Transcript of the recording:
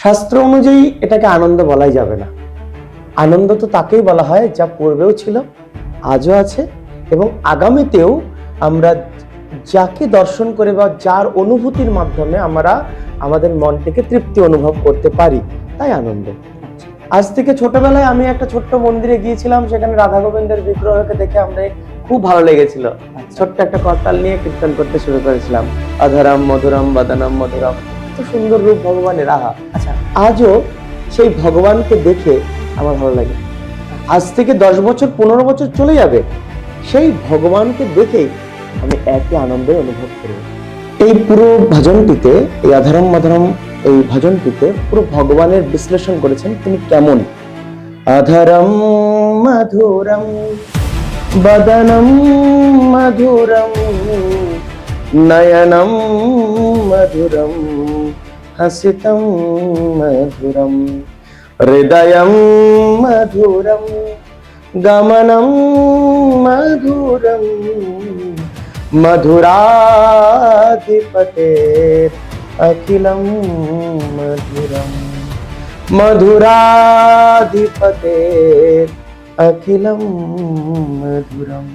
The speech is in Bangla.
শাস্ত্র অনুযায়ী এটাকে আনন্দ বলাই যাবে না। আনন্দ তো তাকেই বলা হয় যা পূর্বেও ছিল, আজও আছে এবং আগামীতেও আমরা যাকে দর্শন করে বা যার অনুভূতির মাধ্যমে আমরা আমাদের মনটাকে তৃপ্তি অনুভব করতে পারি, তাই আনন্দ। আজ থেকে ছোটবেলায় আমি একটা ছোট্ট মন্দিরে গিয়েছিলাম, সেখানে রাধা গোবিন্দের বিগ্রহকে দেখে আমরা খুব ভালো লেগেছিল। ছোট্ট একটা করতাল নিয়ে কীর্তন করতে শুরু করেছিলাম, অধরম মধুরম বদনম মধুরম, এত সুন্দর রূপ ভগবানের। আচ্ছা, আজও সেই ভগবানকে দেখে আমার ভালো লাগে। আজ থেকে 10 বছর 15 বছর চলে যাবে, সেই ভগবানকে দেখেই আমি একই আনন্দ অনুভব করব। এই পুরো ভজনটিতে, এই অধরম মধুরম এই ভজনটিতে পুরো ভগবানের বিশ্লেষণ করেছেন তিনি কেমন। অধরম মধুরম বদনম মধুরম নয়নম মধুরম হসিতম মধুরম হৃদয়ম মধুরম গমনম মধুরম মধুরাধিপতের अखिलम मधुरम मधुराधिपतेर अखिलम मधुरम।